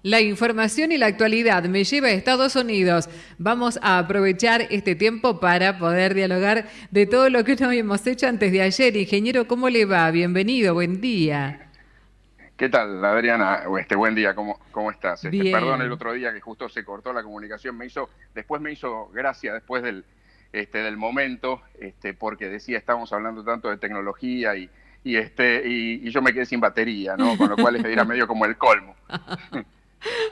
La información y la actualidad me lleva a Estados Unidos. Vamos a aprovechar este tiempo para poder dialogar de todo lo que no habíamos hecho antes de ayer. Ingeniero, ¿cómo le va? Bienvenido, buen día. ¿Qué tal, Adriana? Buen día, ¿cómo estás? Perdón el Bien. otro día que justo se cortó la comunicación, después me hizo gracia, después del momento, porque decía, estábamos hablando tanto de tecnología y yo me quedé sin batería, ¿no? Con lo cual era medio como el colmo.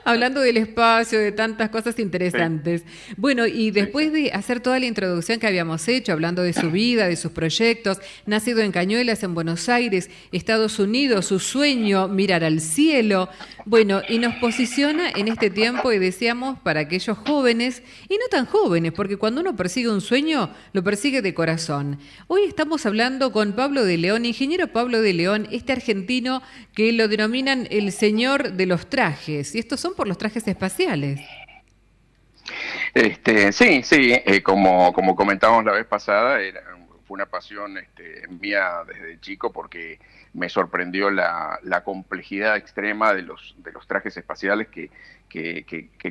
Hablando del espacio, de tantas cosas Sí, interesantes. Bueno, y sí, sí. después de hacer toda la introducción que habíamos hecho, hablando de su vida, de sus proyectos, nacido en Cañuelas, en Buenos Aires, Estados Unidos, su sueño, mirar al cielo. Bueno, y nos posiciona en este tiempo y deseamos para aquellos jóvenes, y no tan jóvenes, porque cuando uno persigue un sueño, lo persigue de corazón. Hoy estamos hablando con Pablo de León, ingeniero Pablo de León, este argentino que lo denominan el señor de los trajes. Y estos son por los trajes espaciales. Sí, sí, como comentábamos la vez pasada, fue una pasión mía desde chico porque me sorprendió la complejidad extrema de los trajes espaciales que,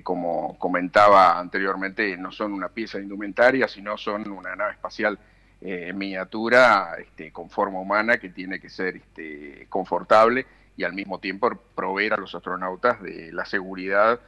como comentaba anteriormente, no son una pieza de indumentaria, sino son una nave espacial en miniatura, con forma humana, que tiene que ser confortable y al mismo tiempo proveer a los astronautas de la seguridad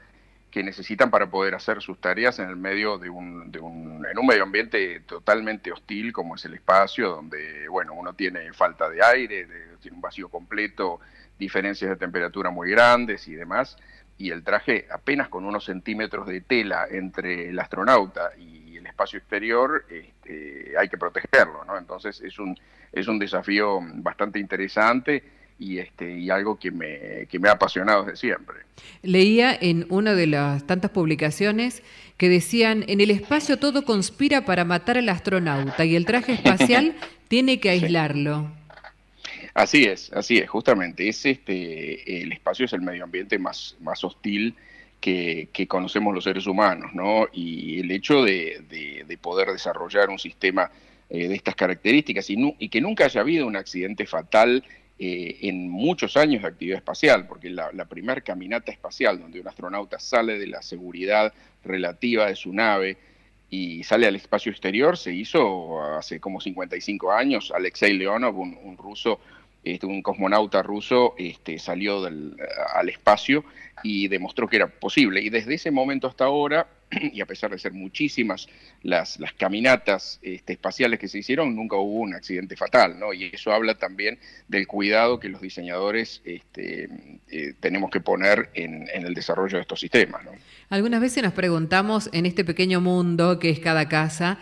que necesitan para poder hacer sus tareas en el medio en un medio ambiente totalmente hostil como es el espacio, donde bueno, uno tiene falta de aire, tiene un vacío completo, diferencias de temperatura muy grandes y demás, y el traje apenas con unos centímetros de tela entre el astronauta y el espacio exterior, hay que protegerlo, ¿no? Entonces es un desafío bastante interesante y algo que me ha apasionado desde siempre. Leía en una de las tantas publicaciones que decían, en el espacio todo conspira para matar al astronauta y el traje espacial tiene que Sí, aislarlo. así es, justamente. El espacio es el medio ambiente más hostil que conocemos los seres humanos, ¿no? Y el hecho de poder desarrollar un sistema de estas características y que nunca haya habido un accidente fatal en muchos años de actividad espacial, porque la primera caminata espacial donde un astronauta sale de la seguridad relativa de su nave y sale al espacio exterior se hizo hace como 55 años. Alexei Leonov, un ruso, un cosmonauta ruso, salió al espacio y demostró que era posible. Y desde ese momento hasta ahora, y a pesar de ser muchísimas las caminatas espaciales que se hicieron, nunca hubo un accidente fatal, ¿no? Y eso habla también del cuidado que los diseñadores tenemos que poner en el desarrollo de estos sistemas, ¿no? Algunas veces nos preguntamos en este pequeño mundo que es cada casa,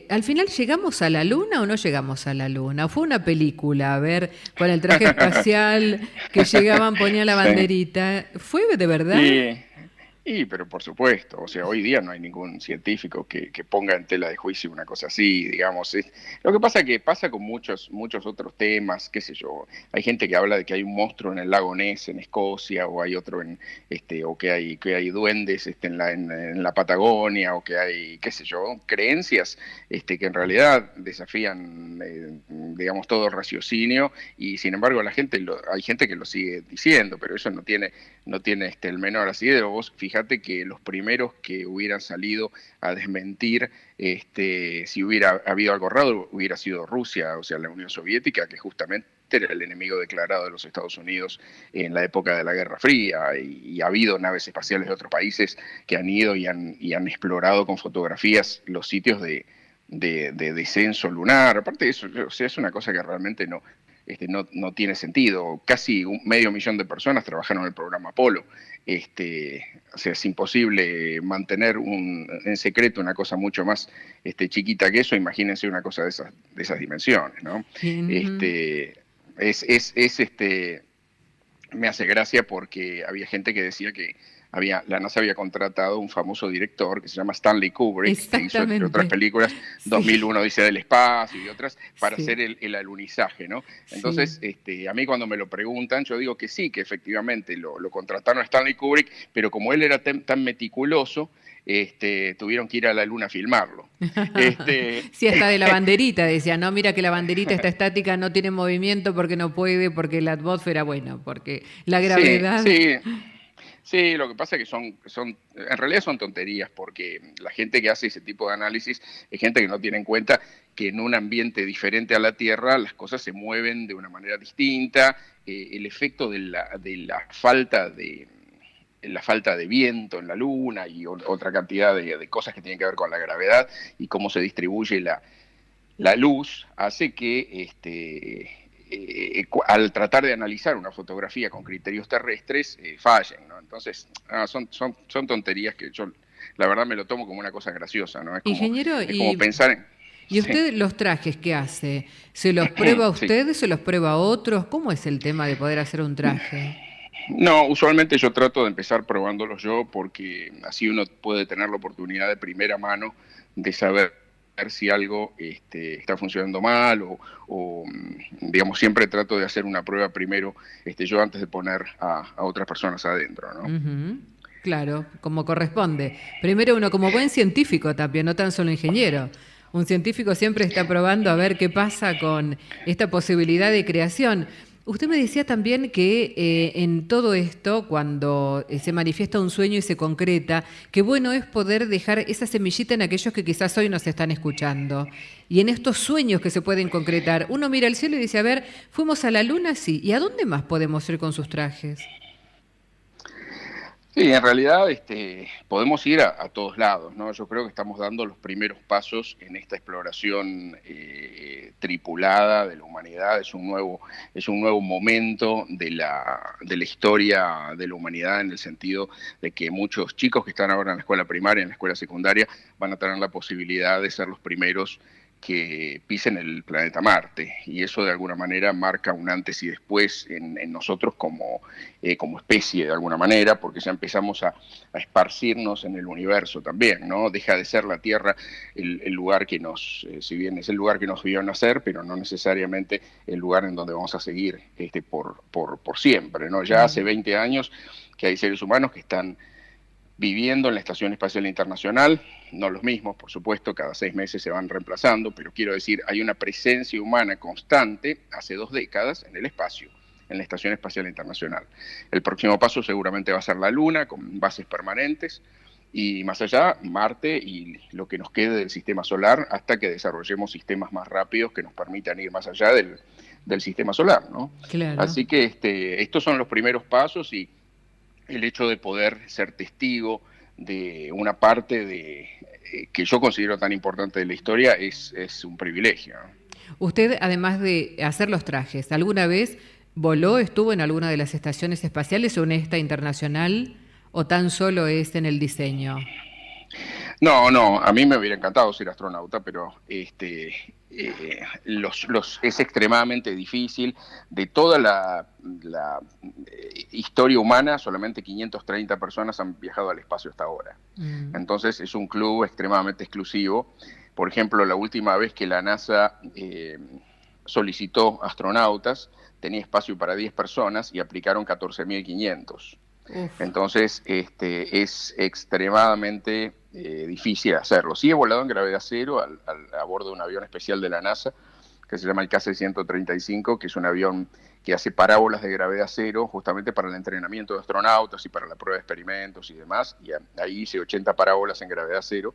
¿al final llegamos a la luna o no llegamos a la luna? Fue una película, a ver, con el traje espacial que llegaban, ponían la Sí. banderita. ¿Fue de verdad? Y, pero por supuesto, o sea, hoy día no hay ningún científico que ponga en tela de juicio una cosa así, digamos. Lo que pasa es que pasa con muchos otros temas, qué sé yo. Hay gente que habla de que hay un monstruo en el lago Ness en Escocia, o hay otro o que hay duendes en la Patagonia, o que hay, qué sé yo, creencias que en realidad desafían, digamos, todo raciocinio, y sin embargo hay gente que lo sigue diciendo, pero eso no tiene el menor asidero. Vos fíjate que los primeros que hubieran salido a desmentir si hubiera habido algo raro hubiera sido Rusia, o sea, la Unión Soviética, que justamente era el enemigo declarado de los Estados Unidos en la época de la Guerra Fría, y ha habido naves espaciales de otros países que han ido y han explorado con fotografías los sitios de descenso lunar. Aparte de eso, o sea, es una cosa que realmente no tiene sentido. Casi 500.000 de personas trabajaron en el programa Apolo. O sea, es imposible mantener en secreto una cosa mucho más chiquita que eso. Imagínense una cosa de esas dimensiones, ¿no? Ujú. Este, es me hace gracia porque había gente que decía que la NASA había contratado un famoso director que se llama Stanley Kubrick, que hizo, entre otras Exactamente. películas, Sí, 2001 Dice del Espacio y otras, para sí, hacer el alunizaje, ¿no? sí. Entonces, a mí cuando me lo preguntan, yo digo que sí, que efectivamente lo contrataron a Stanley Kubrick, pero como él era tan meticuloso, tuvieron que ir a la Luna a filmarlo. Este, Sí, hasta de la banderita decía, no, mira que la banderita está estática, no tiene movimiento porque no puede, porque la atmósfera, bueno, porque la sí, gravedad. sí. Sí, lo que pasa es que en realidad son tonterías, porque la gente que hace ese tipo de análisis es gente que no tiene en cuenta que en un ambiente diferente a la Tierra las cosas se mueven de una manera distinta, el efecto de la falta de viento en la Luna y otra cantidad de cosas que tienen que ver con la gravedad y cómo se distribuye la luz hace que al tratar de analizar una fotografía con criterios terrestres fallen, ¿no? Entonces, son tonterías que yo la verdad me lo tomo como una cosa graciosa, ¿no? Ingeniero, Es como pensar en... ¿y Sí, usted los trajes qué hace? ¿Se los prueba a sí. usted? ¿Se los prueba a otros? ¿Cómo es el tema de poder hacer un traje? No, usualmente yo trato de empezar probándolos yo porque así uno puede tener la oportunidad de primera mano de saber si algo está funcionando mal digamos, siempre trato de hacer una prueba primero yo antes de poner a otras personas adentro, ¿no? Ujú. Claro, como corresponde. Primero uno como buen científico también, no tan solo ingeniero. Un científico siempre está probando a ver qué pasa con esta posibilidad de creación. Usted me decía también que en todo esto, cuando se manifiesta un sueño y se concreta, qué bueno es poder dejar esa semillita en aquellos que quizás hoy nos están escuchando. Y en estos sueños que se pueden concretar, uno mira al cielo y dice, a ver, fuimos a la luna, sí, ¿y a dónde más podemos ir con sus trajes? Sí, en realidad podemos ir a todos lados, ¿no? Yo creo que estamos dando los primeros pasos en esta exploración tripulada de la humanidad. Es un nuevo momento de la historia de la humanidad, en el sentido de que muchos chicos que están ahora en la escuela primaria, en la escuela secundaria, van a tener la posibilidad de ser los primeros que pisen el planeta Marte, y eso de alguna manera marca un antes y después en nosotros como especie de alguna manera, porque ya empezamos a esparcirnos en el universo también, ¿no? Deja de ser la Tierra el lugar que si bien es el lugar que nos vio nacer, pero no necesariamente el lugar en donde vamos a seguir por siempre, ¿no? Ya hace 20 años que hay seres humanos que están viviendo en la Estación Espacial Internacional, no los mismos, por supuesto, cada 6 meses se van reemplazando, pero quiero decir, hay una presencia humana constante hace 2 décadas en el espacio, en la Estación Espacial Internacional. El próximo paso seguramente va a ser la Luna, con bases permanentes, y más allá, Marte y lo que nos quede del sistema solar, hasta que desarrollemos sistemas más rápidos que nos permitan ir más allá del sistema solar, ¿no? Claro. Así que estos son los primeros pasos, y el hecho de poder ser testigo de una parte que yo considero tan importante de la historia es un privilegio. Usted, además de hacer los trajes, ¿alguna vez voló, estuvo en alguna de las estaciones espaciales o en esta internacional o tan solo es en el diseño? No, no, a mí me hubiera encantado ser astronauta, pero es extremadamente difícil. De toda la historia humana, solamente 530 personas han viajado al espacio hasta ahora. Mm. Entonces es un club extremadamente exclusivo. Por ejemplo, la última vez que la NASA solicitó astronautas, tenía espacio para 10 personas y aplicaron 14.500. Uf. Entonces, es extremadamente difícil hacerlo. Sí he volado en gravedad cero a bordo de un avión especial de la NASA, que se llama el KC-135, que es un avión que hace parábolas de gravedad cero justamente para el entrenamiento de astronautas y para la prueba de experimentos y demás. Y ahí hice 80 parábolas en gravedad cero,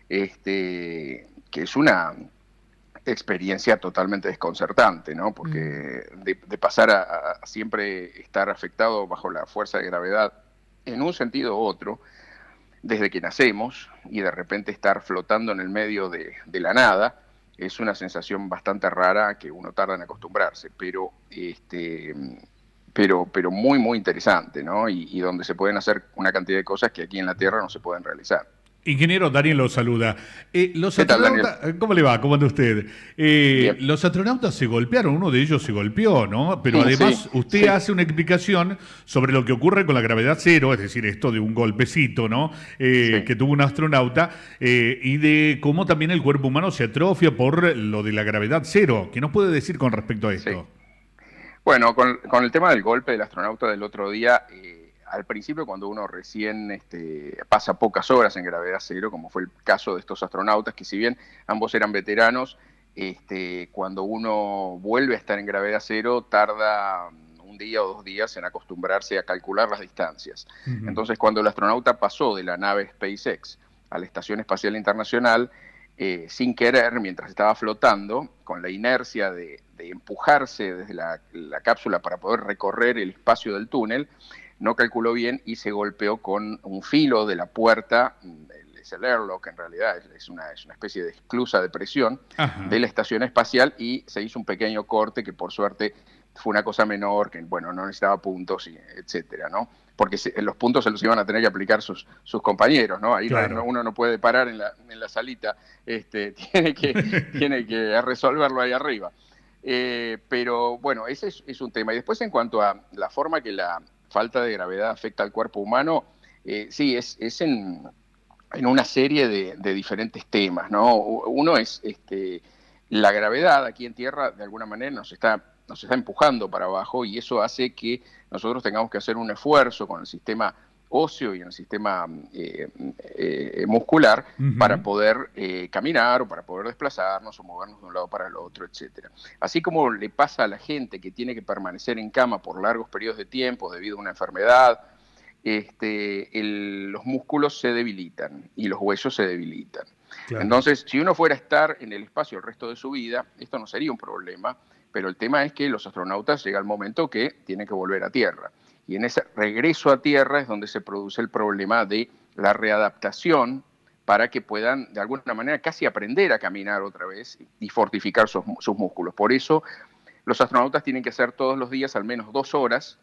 que es una experiencia totalmente desconcertante, ¿no? Porque de pasar a siempre estar afectado bajo la fuerza de gravedad en un sentido u otro, desde que nacemos, y de repente estar flotando en el medio de la nada, es una sensación bastante rara que uno tarda en acostumbrarse, pero muy, muy interesante, ¿no? Y donde se pueden hacer una cantidad de cosas que aquí en la Tierra no se pueden realizar. Ingeniero, Daniel lo saluda. Los ¿Qué tal, Daniel? astronautas, ¿cómo le va? ¿Cómo anda usted? Bien. Los astronautas se golpearon, uno de ellos se golpeó, ¿no? Pero Sí, además usted sí, hace una explicación sobre lo que ocurre con la gravedad cero, es decir, esto de un golpecito, ¿no? sí. Que tuvo un astronauta, y de cómo también el cuerpo humano se atrofia por lo de la gravedad cero. ¿Qué nos puede decir con respecto a Sí. esto? Bueno, con el tema del golpe del astronauta del otro día, al principio cuando uno recién pasa pocas horas en gravedad cero, como fue el caso de estos astronautas, que si bien ambos eran veteranos, cuando uno vuelve a estar en gravedad cero tarda un día o 2 días en acostumbrarse a calcular las distancias. Ujú. Entonces, cuando el astronauta pasó de la nave SpaceX a la Estación Espacial Internacional, sin querer, mientras estaba flotando, con la inercia de empujarse desde la cápsula para poder recorrer el espacio del túnel, no calculó bien y se golpeó con un filo de la puerta, es el airlock en realidad, es una especie de esclusa de presión Ajá. de la estación espacial, y se hizo un pequeño corte que por suerte fue una cosa menor, que bueno, no necesitaba puntos, etcétera, ¿no? Porque los puntos se los iban a tener que aplicar sus compañeros, ¿no? Ahí Claro. uno no puede parar en la salita, tiene que resolverlo ahí arriba. Pero bueno, ese es un tema. Y después, en cuanto a la forma que la falta de gravedad afecta al cuerpo humano, sí, es en una serie de diferentes temas, ¿no? Uno es la gravedad aquí en Tierra, de alguna manera nos está empujando para abajo, y eso hace que nosotros tengamos que hacer un esfuerzo con el sistema óseo y en el sistema muscular para Ujú. poder caminar o para poder desplazarnos o movernos de un lado para el otro, etcétera. Así como le pasa a la gente que tiene que permanecer en cama por largos periodos de tiempo debido a una enfermedad, los músculos se debilitan y los huesos se debilitan. Claro. Entonces, si uno fuera a estar en el espacio el resto de su vida, esto no sería un problema, pero el tema es que los astronautas llega el momento que tienen que volver a Tierra. Y en ese regreso a Tierra es donde se produce el problema de la readaptación para que puedan, de alguna manera, casi aprender a caminar otra vez y fortificar sus músculos. Por eso, los astronautas tienen que hacer todos los días al menos 2 horas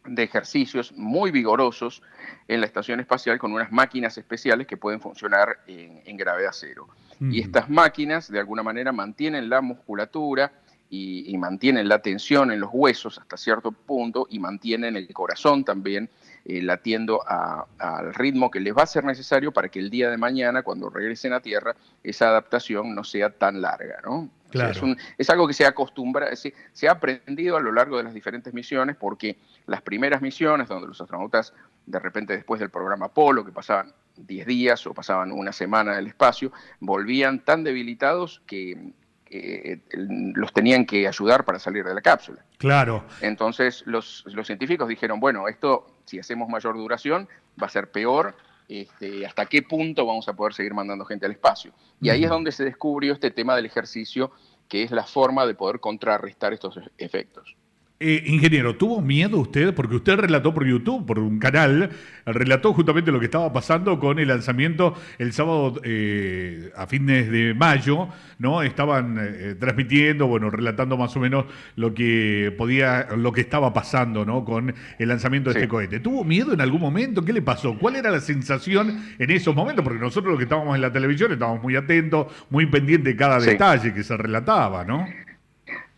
de ejercicios muy vigorosos en la estación espacial con unas máquinas especiales que pueden funcionar en gravedad cero. Y Ujú. estas máquinas, de alguna manera, mantienen la musculatura y mantienen la tensión en los huesos hasta cierto punto, y mantienen el corazón también latiendo al ritmo que les va a ser necesario para que el día de mañana, cuando regresen a Tierra, esa adaptación no sea tan larga, ¿no? O sea, Claro. es algo que se ha aprendido a lo largo de las diferentes misiones, porque las primeras misiones donde los astronautas, de repente después del programa Apolo, que pasaban 10 días o pasaban una semana en el espacio, volvían tan debilitados que los tenían que ayudar para salir de la cápsula. Claro. Entonces los científicos dijeron, bueno, esto si hacemos mayor duración va a ser peor, hasta qué punto vamos a poder seguir mandando gente al espacio. Y ahí es Ujú. donde se descubrió este tema del ejercicio, que es la forma de poder contrarrestar estos efectos. Ingeniero, ¿tuvo miedo usted? Porque usted relató por YouTube, por un canal, relató justamente lo que estaba pasando con el lanzamiento el sábado a fines de mayo, ¿no? Estaban transmitiendo, bueno, relatando más o menos lo que estaba pasando, ¿no? Con el lanzamiento de Sí. este cohete. ¿Tuvo miedo en algún momento? ¿Qué le pasó? ¿Cuál era la sensación en esos momentos? Porque nosotros los que estábamos en la televisión estábamos muy atentos, muy pendientes de cada Sí. detalle que se relataba, ¿no?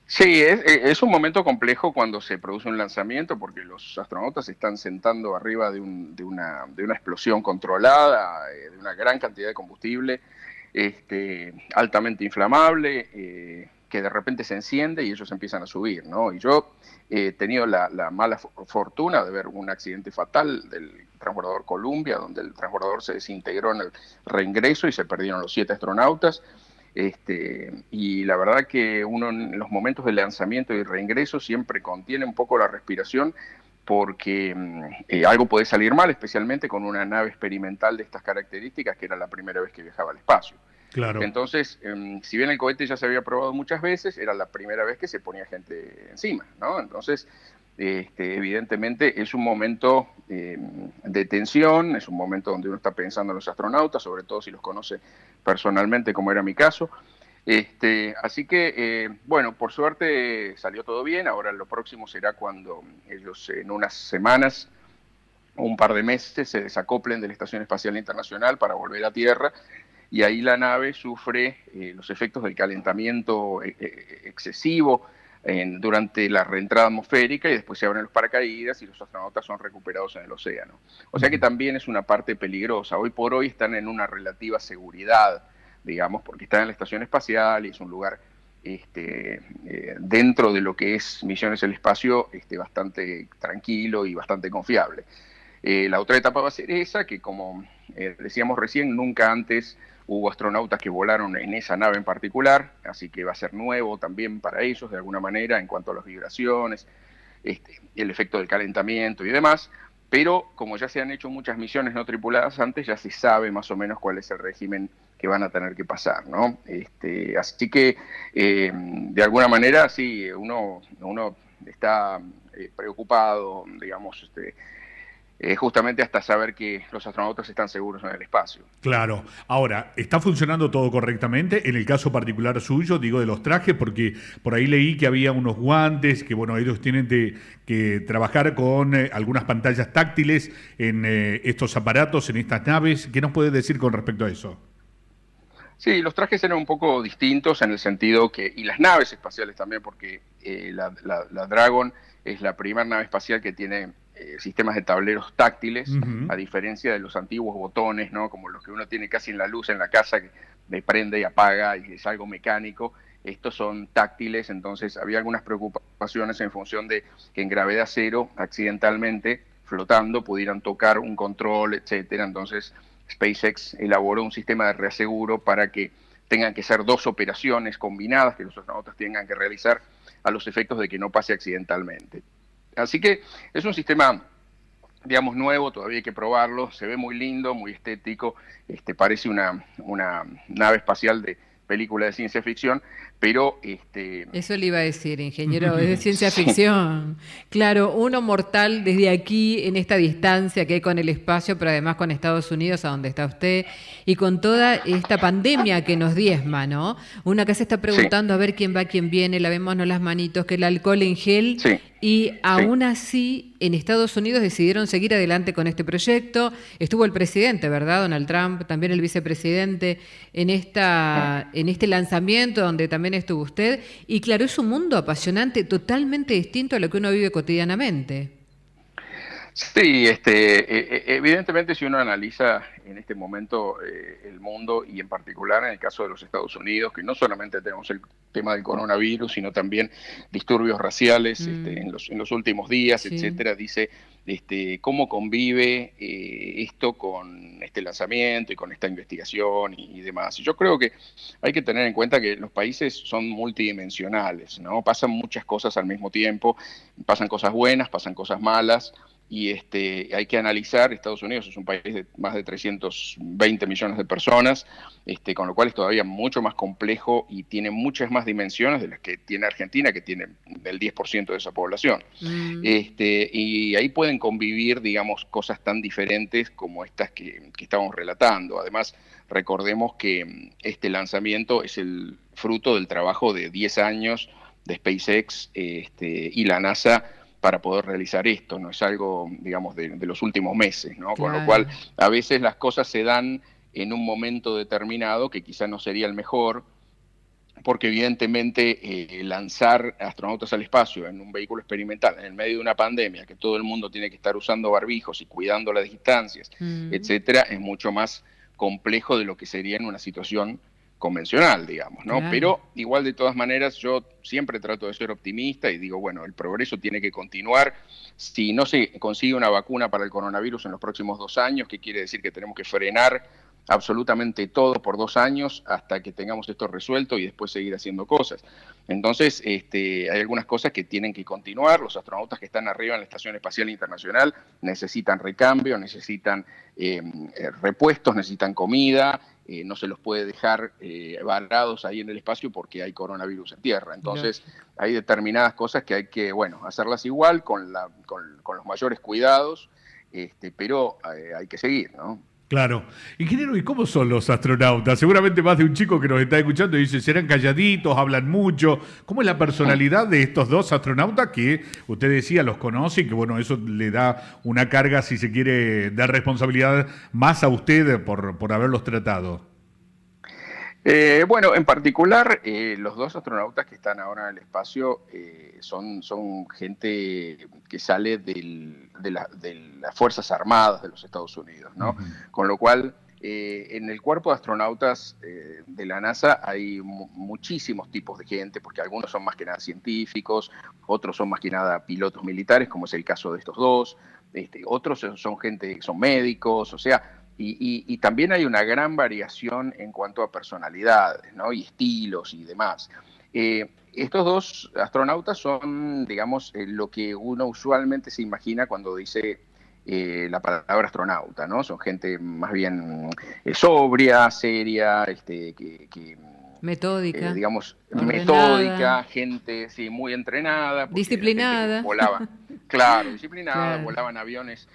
Sí, es un momento complejo cuando se produce un lanzamiento, porque los astronautas se están sentando arriba de una explosión controlada, de una gran cantidad de combustible, altamente inflamable, que de repente se enciende y ellos empiezan a subir, ¿no? Y yo he tenido la mala fortuna de ver un accidente fatal del transbordador Columbia, donde el transbordador se desintegró en el reingreso y se perdieron los 7 astronautas. Y la verdad que uno en los momentos de lanzamiento y reingreso siempre contiene un poco la respiración, porque algo puede salir mal, especialmente con una nave experimental de estas características, que era la primera vez que viajaba al espacio. Claro. Entonces, si bien el cohete ya se había probado muchas veces, era la primera vez que se ponía gente encima, ¿no? Entonces, evidentemente es un momento de tensión, es un momento donde uno está pensando en los astronautas, sobre todo si los conoce personalmente, como era mi caso. Así que, bueno, por suerte salió todo bien. Ahora lo próximo será cuando ellos en unas semanas o un par de meses se desacoplen de la Estación Espacial Internacional para volver a Tierra, y ahí la nave sufre los efectos del calentamiento excesivo durante la reentrada atmosférica, y después se abren los paracaídas y los astronautas son recuperados en el océano. O sea que también es una parte peligrosa. Hoy por hoy están en una relativa seguridad, digamos, porque están en la estación espacial y es un lugar dentro de lo que es misiones al espacio bastante tranquilo y bastante confiable. La otra etapa va a ser esa, que como decíamos recién, nunca antes hubo astronautas que volaron en esa nave en particular, así que va a ser nuevo también para ellos de alguna manera en cuanto a las vibraciones, el efecto del calentamiento y demás, pero como ya se han hecho muchas misiones no tripuladas antes, ya se sabe más o menos cuál es el régimen que van a tener que pasar, ¿no? Así que, de alguna manera, sí, uno está preocupado, digamos, justamente hasta saber que los astronautas están seguros en el espacio. Claro. Ahora, ¿está funcionando todo correctamente? En el caso particular suyo, digo, de los trajes, porque por ahí leí que había unos guantes, que bueno, ellos tienen que trabajar con algunas pantallas táctiles en estos aparatos, en estas naves. ¿Qué nos puede decir con respecto a eso? Sí, los trajes eran un poco distintos en el sentido que, y las naves espaciales también, porque la Dragon es la primera nave espacial que tiene sistemas de tableros táctiles, a diferencia de los antiguos botones, ¿no? Como los que uno tiene casi en la luz en la casa, que me prende y apaga y es algo mecánico. Estos son táctiles, entonces había algunas preocupaciones en función de que en gravedad cero, accidentalmente, flotando, pudieran tocar un control, etcétera. Entonces SpaceX elaboró un sistema de reaseguro para que tengan que ser 2 operaciones combinadas que los astronautas tengan que realizar a los efectos de que no pase accidentalmente. Así que es un sistema, digamos, nuevo, todavía hay que probarlo, se ve muy lindo, muy estético, parece una nave espacial de película de ciencia ficción, pero... Eso le iba a decir, ingeniero, es de ciencia ficción. Claro, uno mortal desde aquí, en esta distancia que hay con el espacio, pero además con Estados Unidos, a donde está usted, y con toda esta pandemia que nos diezma, ¿no? Uno acá se está preguntando a ver quién va, quién viene, lavémonos las manitos, que el alcohol en gel... Sí. Y aún así, en Estados Unidos decidieron seguir adelante con este proyecto. Estuvo el presidente, ¿verdad? Donald Trump, también el vicepresidente, en este lanzamiento donde también estuvo usted. Y claro, es un mundo apasionante, totalmente distinto a lo que uno vive cotidianamente. Sí, evidentemente si uno analiza en este momento el mundo y en particular en el caso de los Estados Unidos, que no solamente tenemos el tema del coronavirus, sino también disturbios raciales en los últimos días, Sí. etcétera, dice cómo convive esto con este lanzamiento y con esta investigación y demás. Y yo creo que hay que tener en cuenta que los países son multidimensionales, ¿no? Pasan muchas cosas al mismo tiempo, pasan cosas buenas, pasan cosas malas. Y hay que analizar, Estados Unidos es un país de más de 320 millones de personas, con lo cual es todavía mucho más complejo y tiene muchas más dimensiones de las que tiene Argentina, que tiene el 10% de esa población. Y ahí pueden convivir, digamos, cosas tan diferentes como estas que estamos relatando. Además, recordemos que este lanzamiento es el fruto del trabajo de 10 años de SpaceX y la NASA, para poder realizar esto, no es algo, digamos, de los últimos meses, ¿no? Claro. Con lo cual, a veces las cosas se dan en un momento determinado que quizá no sería el mejor, porque evidentemente lanzar astronautas al espacio en un vehículo experimental en el medio de una pandemia, que todo el mundo tiene que estar usando barbijos y cuidando las distancias, etcétera, es mucho más complejo de lo que sería en una situación convencional, digamos, ¿no? Claro. Pero igual de todas maneras yo siempre trato de ser optimista y digo, bueno, el progreso tiene que continuar. Si no se consigue una vacuna para el coronavirus en los próximos 2 años, ¿qué quiere decir? Que tenemos que frenar absolutamente todo por 2 años hasta que tengamos esto resuelto y después seguir haciendo cosas. Entonces, hay algunas cosas que tienen que continuar. Los astronautas que están arriba en la Estación Espacial Internacional necesitan recambio, necesitan repuestos, necesitan comida, no se los puede dejar varados ahí en el espacio porque hay coronavirus en tierra. Entonces, hay determinadas cosas que hay que, bueno, hacerlas igual, con los mayores cuidados, pero hay que seguir, ¿no? Claro. Ingeniero, ¿y cómo son los astronautas? Seguramente más de un chico que nos está escuchando y dice, serán calladitos, hablan mucho. ¿Cómo es la personalidad de estos 2 astronautas que usted decía los conoce y que, bueno, eso le da una carga, si se quiere, de responsabilidad más a usted por haberlos tratado? Bueno, en particular, los 2 astronautas que están ahora en el espacio son gente que sale de las Fuerzas Armadas de los Estados Unidos, ¿no? Con lo cual, en el cuerpo de astronautas de la NASA hay muchísimos tipos de gente, porque algunos son más que nada científicos, otros son más que nada pilotos militares, como es el caso de estos 2, otros son gente, son médicos, o sea... Y también hay una gran variación en cuanto a personalidades, ¿no? Y estilos y demás. estos dos astronautas son, digamos, lo que uno usualmente se imagina cuando dice la palabra astronauta, ¿no? Son gente más bien sobria, seria, Metódica, digamos, ordenada, metódica, gente sí, muy entrenada, porque era gente que disciplinada. volaba, claro, disciplinada, Claro. volaban aviones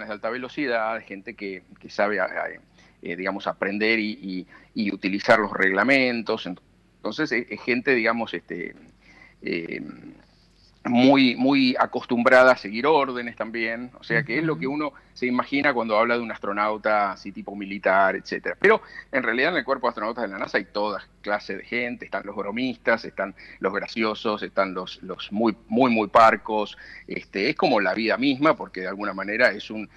de alta velocidad, gente que sabe, digamos, aprender y utilizar los reglamentos. Entonces, es gente, digamos, eh, muy acostumbrada a seguir órdenes también, o sea que es lo que Ujú. uno se imagina cuando habla de un astronauta así tipo militar, etcétera. Pero en realidad en el cuerpo de astronautas de la NASA hay toda clase de gente, están los bromistas, están los graciosos, están los muy parcos, es como la vida misma, porque de alguna manera es un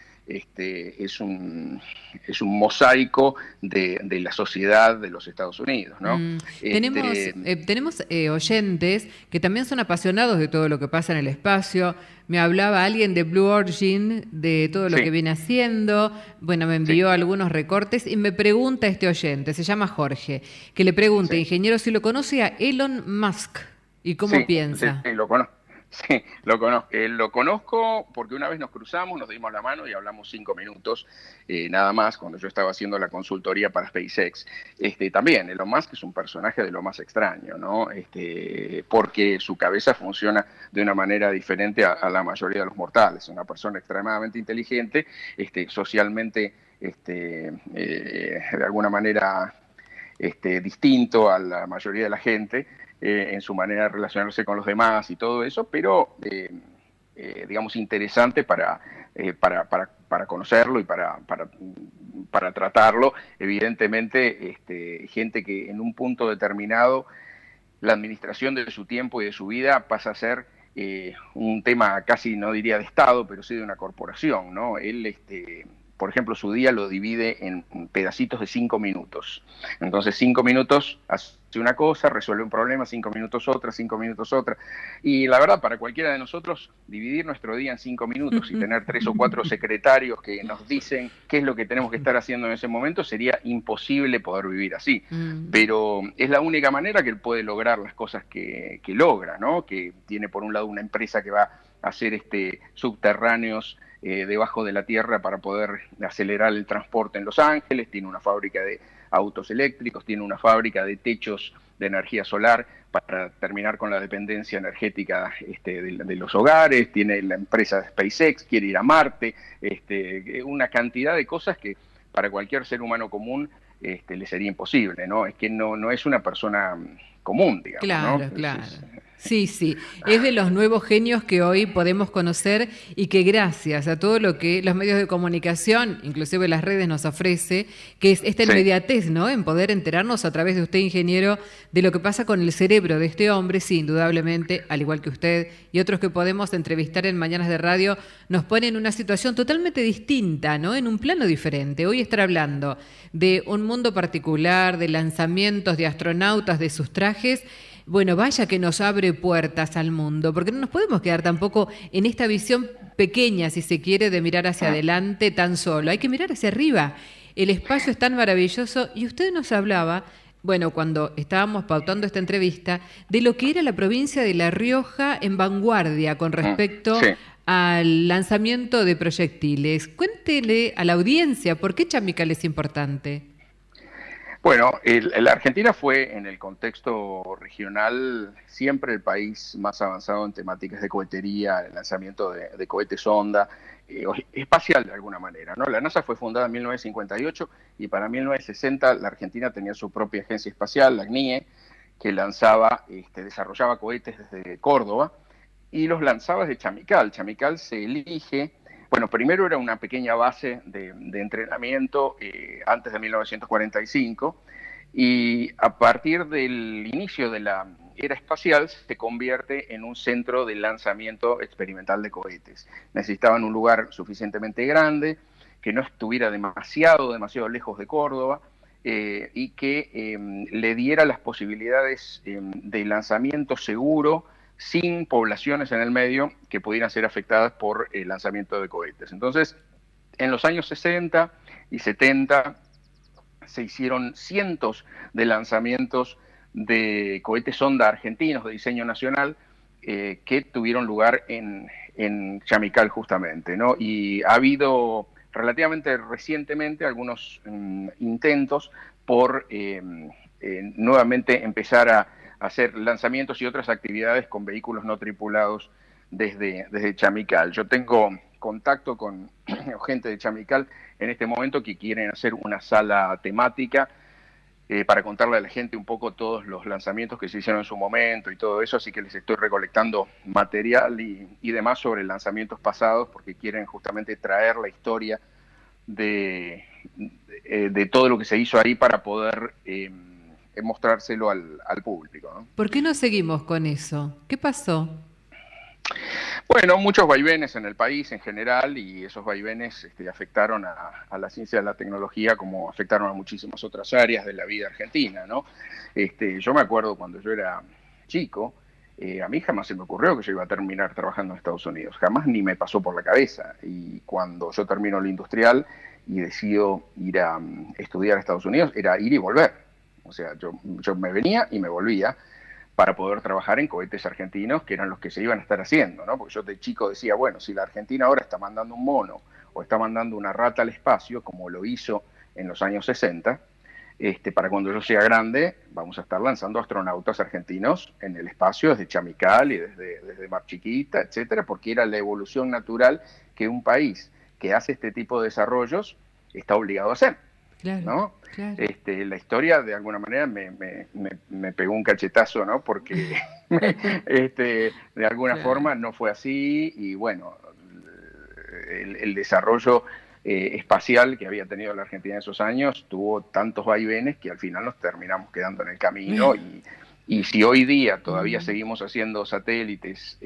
mosaico de la sociedad de los Estados Unidos, ¿no? Tenemos, Este, tenemos oyentes que también son apasionados de todo lo que pasa en el espacio. Me hablaba alguien de Blue Origin, de todo lo que sí, viene haciendo. Bueno, me sí, envió algunos recortes y me pregunta este oyente, se llama Jorge, que le pregunte, sí. ingeniero, si lo conoce a Elon Musk y cómo piensa. Sí, lo conozco. Sí, lo conozco. Lo conozco porque una vez nos cruzamos, nos dimos la mano y hablamos 5 minutos, nada más, cuando yo estaba haciendo la consultoría para SpaceX. También, Elon Musk es un personaje de lo más extraño, ¿no? Porque su cabeza funciona de una manera diferente a la mayoría de los mortales. Es una persona extremadamente inteligente, socialmente, de alguna manera, distinto a la mayoría de la gente en su manera de relacionarse con los demás y todo eso, pero digamos interesante para conocerlo y para tratarlo. Evidentemente, gente que en un punto determinado la administración de su tiempo y de su vida pasa a ser un tema casi, no diría de Estado, pero sí de una corporación, ¿no? Él, por ejemplo, su día lo divide en pedacitos de 5 minutos. Entonces, 5 minutos hace una cosa, resuelve un problema, 5 minutos otra, 5 minutos otra. Y la verdad, para cualquiera de nosotros, dividir nuestro día en 5 minutos y tener 3 o 4 secretarios que nos dicen qué es lo que tenemos que estar haciendo en ese momento, sería imposible poder vivir así. Mm. Pero es la única manera que él puede lograr las cosas que logra, ¿no? Que tiene por un lado una empresa que va a hacer subterráneos debajo de la tierra para poder acelerar el transporte en Los Ángeles, tiene una fábrica de autos eléctricos, tiene una fábrica de techos de energía solar para terminar con la dependencia energética de los hogares, tiene la empresa de SpaceX, quiere ir a Marte, una cantidad de cosas que para cualquier ser humano común le sería imposible, ¿no? Es que no es una persona común, digamos, ¿no? Claro, claro. Sí, sí, es de los nuevos genios que hoy podemos conocer y que gracias a todo lo que los medios de comunicación, inclusive las redes, nos ofrece, que es esta Sí, inmediatez, ¿no? En poder enterarnos a través de usted, ingeniero, de lo que pasa con el cerebro de este hombre, sí, indudablemente, al igual que usted y otros que podemos entrevistar en Mañanas de Radio, nos pone en una situación totalmente distinta, ¿no? En un plano diferente. Hoy estar hablando de un mundo particular, de lanzamientos de astronautas, de sus trajes. Bueno, vaya que nos abre puertas al mundo, porque no nos podemos quedar tampoco en esta visión pequeña, si se quiere, de mirar hacia adelante tan solo. Hay que mirar hacia arriba. El espacio es tan maravilloso y usted nos hablaba, bueno, cuando estábamos pautando esta entrevista, de lo que era la provincia de La Rioja en vanguardia con respecto sí. al lanzamiento de proyectiles. Cuéntele a la audiencia por qué Chamical es importante. Bueno, la Argentina fue en el contexto regional siempre el país más avanzado en temáticas de cohetería, el lanzamiento de cohetes sonda, espacial de alguna manera, ¿no? La NASA fue fundada en 1958 y para 1960 la Argentina tenía su propia agencia espacial, la CNIE, que desarrollaba cohetes desde Córdoba y los lanzaba desde Chamical. Chamical se elige. Bueno, primero era una pequeña base de entrenamiento antes de 1945 y a partir del inicio de la era espacial se convierte en un centro de lanzamiento experimental de cohetes. Necesitaban un lugar suficientemente grande, que no estuviera demasiado lejos de Córdoba y que le diera las posibilidades de lanzamiento seguro sin poblaciones en el medio que pudieran ser afectadas por el lanzamiento de cohetes. Entonces, en los años 60 y 70 se hicieron cientos de lanzamientos de cohetes sonda argentinos de diseño nacional que tuvieron lugar en Chamical justamente, ¿no? Y ha habido relativamente recientemente algunos intentos por nuevamente empezar a hacer lanzamientos y otras actividades con vehículos no tripulados desde Chamical. Yo tengo contacto con gente de Chamical en este momento que quieren hacer una sala temática para contarle a la gente un poco todos los lanzamientos que se hicieron en su momento y todo eso, así que les estoy recolectando material y demás sobre lanzamientos pasados porque quieren justamente traer la historia de todo lo que se hizo ahí para poder mostrárselo al público, ¿no? ¿Por qué no seguimos con eso? ¿Qué pasó? Bueno, muchos vaivenes en el país en general y esos vaivenes afectaron a la ciencia y a la tecnología como afectaron a muchísimas otras áreas de la vida argentina, ¿no? Yo me acuerdo cuando yo era chico, a mí jamás se me ocurrió que yo iba a terminar trabajando en Estados Unidos, jamás ni me pasó por la cabeza. Y cuando yo termino el industrial y decido ir a estudiar a Estados Unidos, era ir y volver. O sea, yo me venía y me volvía para poder trabajar en cohetes argentinos, que eran los que se iban a estar haciendo, ¿no? Porque yo de chico decía, bueno, si la Argentina ahora está mandando un mono o está mandando una rata al espacio, como lo hizo en los años 60, para cuando yo sea grande, vamos a estar lanzando astronautas argentinos en el espacio desde Chamical y desde Mar Chiquita, etcétera, porque era la evolución natural que un país que hace este tipo de desarrollos está obligado a hacer. Claro, ¿no? Claro. La historia de alguna manera me pegó un cachetazo, ¿no? Porque de alguna forma no fue así y bueno, el desarrollo espacial que había tenido la Argentina en esos años tuvo tantos vaivenes que al final nos terminamos quedando en el camino y si hoy día todavía seguimos haciendo satélites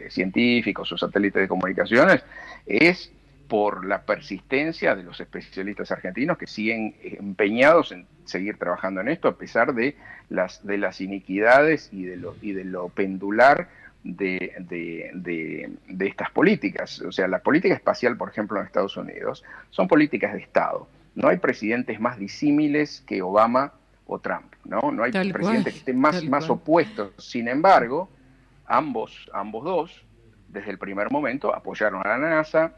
científicos o satélites de comunicaciones, es por la persistencia de los especialistas argentinos que siguen empeñados en seguir trabajando en esto a pesar de las iniquidades y de lo pendular de estas políticas. O sea, la política espacial, por ejemplo, en Estados Unidos, son políticas de Estado. No hay presidentes más disímiles que Obama o Trump, ¿no? No hay presidentes que estén más opuestos. Sin embargo, ambos dos, desde el primer momento, apoyaron a la NASA,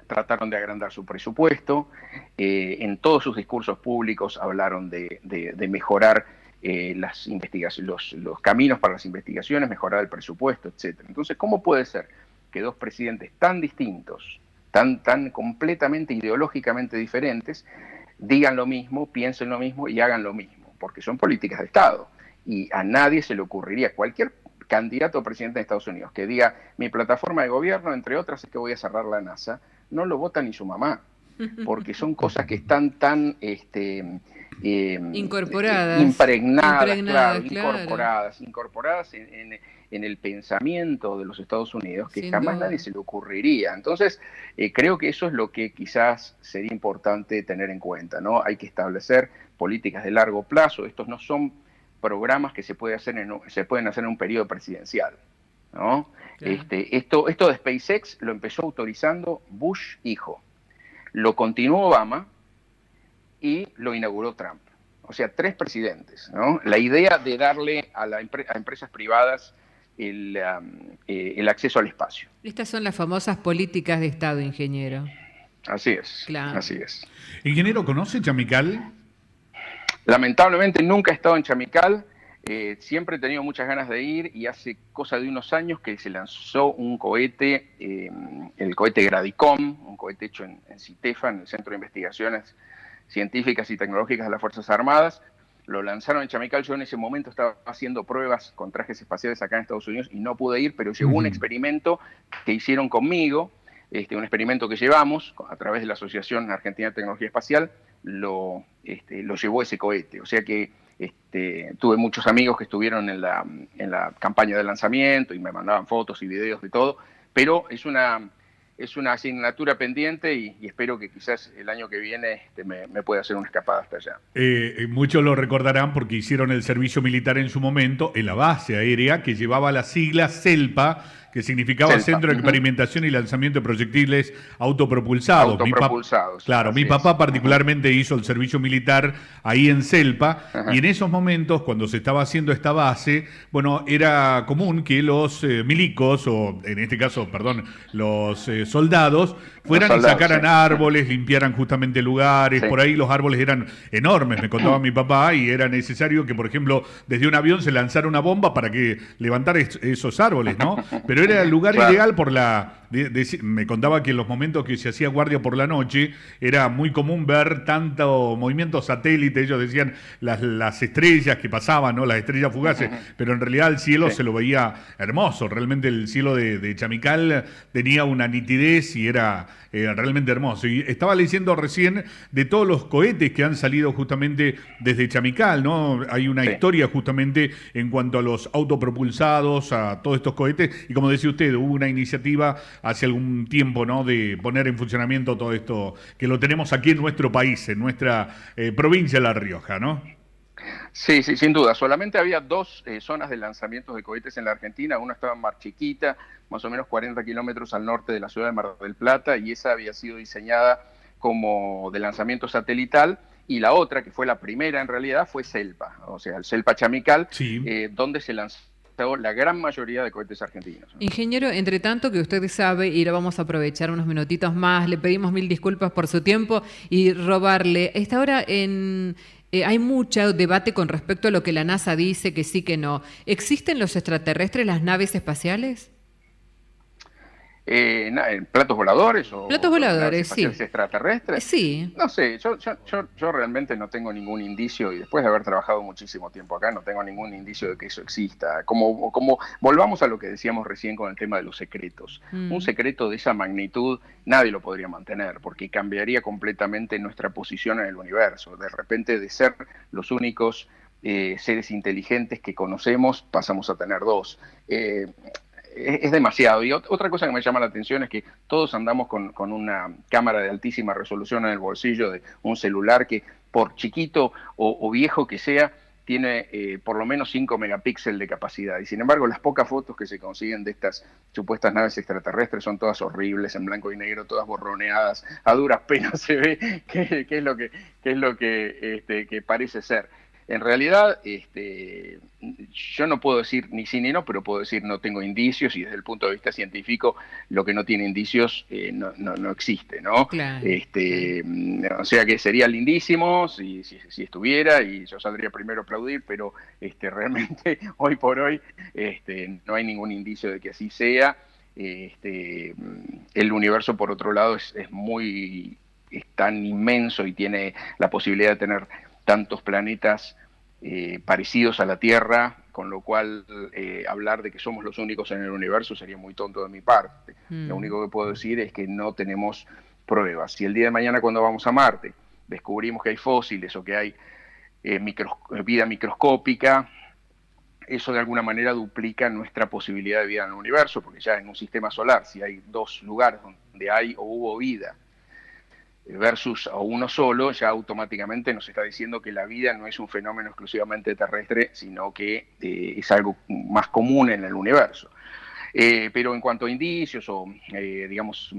trataron de agrandar su presupuesto, en todos sus discursos públicos hablaron de mejorar las investigaciones, los caminos para las investigaciones, mejorar el presupuesto, etcétera. Entonces, ¿cómo puede ser que dos presidentes tan distintos, tan completamente ideológicamente diferentes, digan lo mismo, piensen lo mismo y hagan lo mismo? Porque son políticas de Estado y a nadie se le ocurriría, cualquier candidato a presidente de Estados Unidos que diga mi plataforma de gobierno, entre otras, es que voy a cerrar la NASA, no lo vota ni su mamá, porque son cosas que están tan incorporadas, impregnadas, claro. incorporadas en el pensamiento de los Estados Unidos, que jamás nadie se le ocurriría. Entonces, creo que eso es lo que quizás sería importante tener en cuenta, ¿no? Hay que establecer políticas de largo plazo. Estos no son programas que se pueden hacer en un periodo presidencial, ¿no? Claro. Esto de SpaceX lo empezó autorizando Bush hijo, lo continuó Obama y lo inauguró Trump. O sea, 3 presidentes, ¿no? La idea de darle a empresas privadas el acceso al espacio. Estas son las famosas políticas de Estado, ingeniero. Así es, claro. Así es. Ingeniero, ¿conoce Chamical? Lamentablemente nunca he estado en Chamical. Siempre he tenido muchas ganas de ir y hace cosa de unos años que se lanzó un cohete, el cohete Gradicom, un cohete hecho en CITEFA, en el Centro de Investigaciones Científicas y Tecnológicas de las Fuerzas Armadas. Lo lanzaron en Chamical. Yo en ese momento estaba haciendo pruebas con trajes espaciales acá en Estados Unidos y no pude ir, pero llegó un experimento que hicieron conmigo, un experimento que llevamos a través de la Asociación Argentina de Tecnología Espacial, lo llevó ese cohete. O sea que tuve muchos amigos que estuvieron en la campaña de lanzamiento y me mandaban fotos y videos de todo, pero es una asignatura pendiente y espero que quizás el año que viene me pueda hacer una escapada hasta allá. Muchos lo recordarán porque hicieron el servicio militar en su momento en la base aérea que llevaba la sigla CELPA, que que significaba CELPA. Centro de Experimentación y Lanzamiento de Proyectiles Autopropulsados. Autopropulsados. Claro, mi papá particularmente hizo el servicio militar ahí en CELPA, y en esos momentos, cuando se estaba haciendo esta base, bueno, era común que los milicos, o en este caso, perdón, los soldados, fueran y sacaran árboles, limpiaran justamente lugares. Por ahí los árboles eran enormes, me contaba mi papá, y era necesario que, por ejemplo, desde un avión se lanzara una bomba para que levantara esos árboles, ¿no? Pero era el lugar ideal por me contaba que en los momentos que se hacía guardia por la noche era muy común ver tanto movimiento satélite. Ellos decían las estrellas que pasaban, ¿no? Las estrellas fugaces, pero en realidad el cielo se lo veía hermoso. Realmente el cielo de Chamical tenía una nitidez y era realmente hermoso. Y estaba leyendo recién de todos los cohetes que han salido justamente desde Chamical, ¿no? Hay una historia justamente en cuanto a los autopropulsados, a todos estos cohetes, y como decía usted, hubo una iniciativa hace algún tiempo, ¿no?, de poner en funcionamiento todo esto, que lo tenemos aquí en nuestro país, en nuestra provincia de La Rioja, ¿no? Sí, sí, sin duda. Solamente había dos zonas de lanzamientos de cohetes en la Argentina. Una estaba en Mar Chiquita, más o menos 40 kilómetros al norte de la ciudad de Mar del Plata, y esa había sido diseñada como de lanzamiento satelital. Y la otra, que fue la primera en realidad, fue CELPA, o sea, el CELPA Chamical, donde se lanzó la gran mayoría de cohetes argentinos. Ingeniero, entre tanto que usted sabe, y lo vamos a aprovechar unos minutitos más, le pedimos 1000 disculpas por su tiempo y robarle. A esta hora hay mucho debate con respecto a lo que la NASA dice, que sí, que no. ¿Existen los extraterrestres, las naves espaciales? ¿Platos voladores o platos voladores, sí. extraterrestres? Sí. No sé, yo realmente no tengo ningún indicio, y después de haber trabajado muchísimo tiempo acá, no tengo ningún indicio de que eso exista. Como volvamos a lo que decíamos recién con el tema de los secretos. Un secreto de esa magnitud nadie lo podría mantener, porque cambiaría completamente nuestra posición en el universo. De repente, de ser los únicos seres inteligentes que conocemos, pasamos a tener dos. Es demasiado. Y otra cosa que me llama la atención es que todos andamos con una cámara de altísima resolución en el bolsillo de un celular que, por chiquito o viejo que sea, tiene por lo menos 5 megapíxeles de capacidad. Y sin embargo, las pocas fotos que se consiguen de estas supuestas naves extraterrestres son todas horribles, en blanco y negro, todas borroneadas. A duras penas se ve qué es lo que parece ser. En realidad, yo no puedo decir ni sí ni no, pero puedo decir no tengo indicios, y desde el punto de vista científico, lo que no tiene indicios no existe, ¿no? Claro. O sea que sería lindísimo si estuviera, y yo saldría primero a aplaudir, pero realmente hoy por hoy no hay ningún indicio de que así sea. El universo, por otro lado, es tan inmenso y tiene la posibilidad de tener tantos planetas parecidos a la Tierra, con lo cual hablar de que somos los únicos en el universo sería muy tonto de mi parte. Lo único que puedo decir es que no tenemos pruebas. Si el día de mañana, cuando vamos a Marte, descubrimos que hay fósiles o que hay vida microscópica, eso de alguna manera duplica nuestra posibilidad de vida en el universo, porque ya en un sistema solar, si hay dos lugares donde hay o hubo vida, versus a uno solo, ya automáticamente nos está diciendo que la vida no es un fenómeno exclusivamente terrestre, sino que es algo más común en el universo. Pero en cuanto a indicios o, digamos,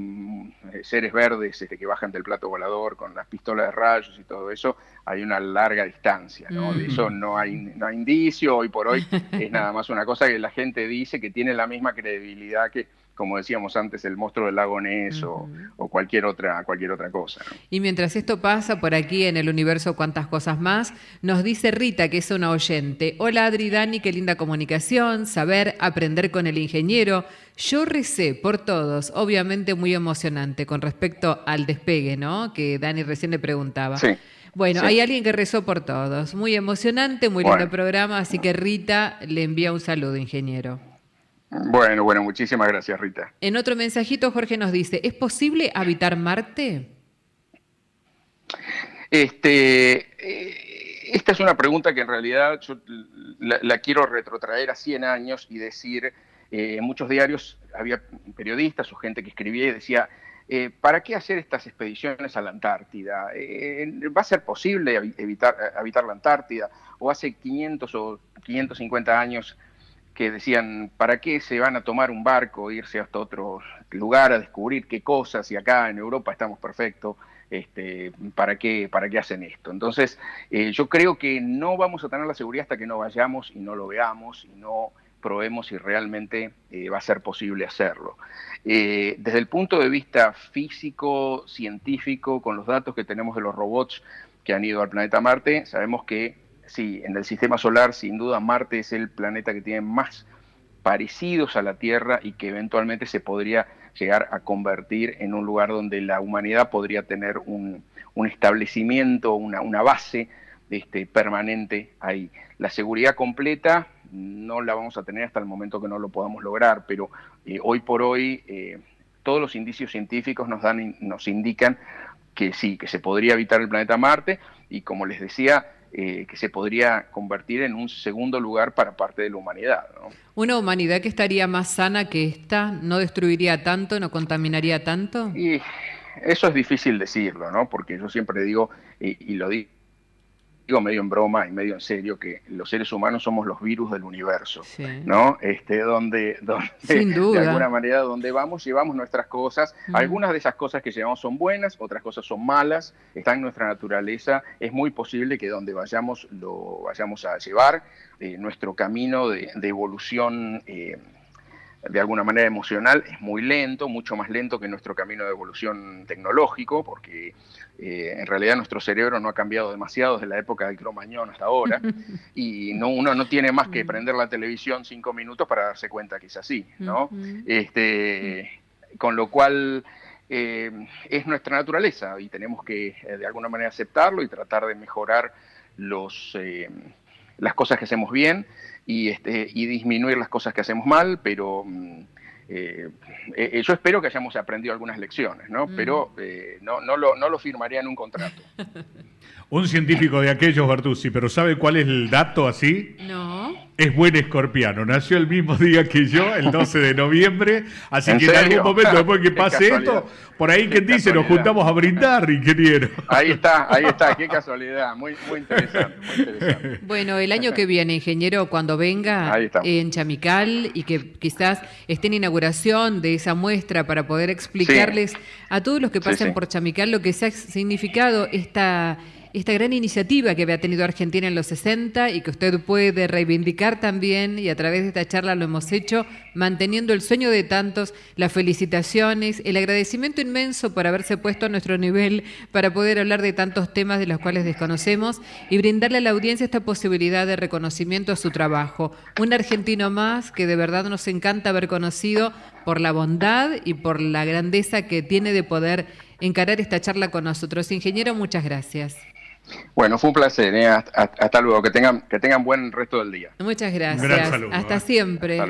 seres verdes que bajan del plato volador con las pistolas de rayos y todo eso, hay una larga distancia, ¿no? De eso no hay indicio. Hoy por hoy es nada más una cosa que la gente dice, que tiene la misma credibilidad que, como decíamos antes, el monstruo del lago Ness o cualquier otra cosa, ¿no? Y mientras esto pasa, por aquí en el universo cuántas cosas más, nos dice Rita, que es una oyente. Hola Adri, Dani, qué linda comunicación, saber, aprender con el ingeniero. Yo recé por todos, obviamente muy emocionante con respecto al despegue, ¿no? Que Dani recién le preguntaba. Sí. Bueno, sí. Hay alguien que rezó por todos. Muy emocionante, muy lindo programa, así que Rita le envía un saludo, ingeniero. Bueno, muchísimas gracias, Rita. En otro mensajito, Jorge nos dice, ¿es posible habitar Marte? Esta es una pregunta que en realidad yo la quiero retrotraer a 100 años y decir, en muchos diarios había periodistas o gente que escribía y decía, ¿para qué hacer estas expediciones a la Antártida? ¿Va a ser posible habitar la Antártida? ¿O hace 500 o 550 años que decían, ¿para qué se van a tomar un barco, irse hasta otro lugar a descubrir qué cosas? Y acá en Europa estamos perfectos, ¿para qué hacen esto? Entonces, yo creo que no vamos a tener la seguridad hasta que no vayamos y no lo veamos y no probemos si realmente va a ser posible hacerlo. Desde el punto de vista físico, científico, con los datos que tenemos de los robots que han ido al planeta Marte, sabemos que sí, en el sistema solar, sin duda, Marte es el planeta que tiene más parecidos a la Tierra y que eventualmente se podría llegar a convertir en un lugar donde la humanidad podría tener un establecimiento, una base permanente ahí. La seguridad completa no la vamos a tener hasta el momento que no lo podamos lograr, pero hoy por hoy todos los indicios científicos nos indican que sí, que se podría habitar el planeta Marte y, como les decía, que se podría convertir en un segundo lugar para parte de la humanidad, ¿no? ¿Una humanidad que estaría más sana que esta? ¿No destruiría tanto, no contaminaría tanto? Y eso es difícil decirlo, ¿no? Porque yo siempre digo, y lo digo medio en broma y medio en serio, que los seres humanos somos los virus del universo, sí, ¿no? Donde sin duda, de alguna manera, donde vamos, llevamos nuestras cosas. Algunas de esas cosas que llevamos son buenas, otras cosas son malas, están en nuestra naturaleza. Es muy posible que donde vayamos lo vayamos a llevar. Nuestro camino de evolución de alguna manera emocional es muy lento, mucho más lento que nuestro camino de evolución tecnológico, porque en realidad nuestro cerebro no ha cambiado demasiado desde la época del Cromañón hasta ahora, y uno no tiene más que prender la televisión 5 minutos para darse cuenta que es así, ¿no? Con lo cual es nuestra naturaleza y tenemos que de alguna manera aceptarlo y tratar de mejorar las cosas que hacemos bien y disminuir las cosas que hacemos mal, pero yo espero que hayamos aprendido algunas lecciones, ¿no? Pero no lo firmaría en un contrato. Un científico de aquellos, Bertuzzi, pero ¿sabe cuál es el dato así? No. Es buen escorpiano, nació el mismo día que yo, el 12 de noviembre, así que en algún momento después que pase esto, por ahí quien dice, nos juntamos a brindar, ingeniero. Ahí está, qué casualidad, muy interesante, muy interesante. Bueno, el año que viene, ingeniero, cuando venga en Chamical y que quizás esté en inauguración de esa muestra para poder explicarles a todos los que pasen por Chamical lo que se ha significado esta gran iniciativa que había tenido Argentina en los 60 y que usted puede reivindicar también, y a través de esta charla lo hemos hecho, manteniendo el sueño de tantos, las felicitaciones, el agradecimiento inmenso por haberse puesto a nuestro nivel para poder hablar de tantos temas de los cuales desconocemos y brindarle a la audiencia esta posibilidad de reconocimiento a su trabajo. Un argentino más que de verdad nos encanta haber conocido por la bondad y por la grandeza que tiene de poder encarar esta charla con nosotros. Ingeniero, muchas gracias. Bueno, fue un placer, ¿eh? Hasta luego, que tengan buen resto del día. Muchas gracias. Un gran saludo, Hasta siempre. Hasta luego.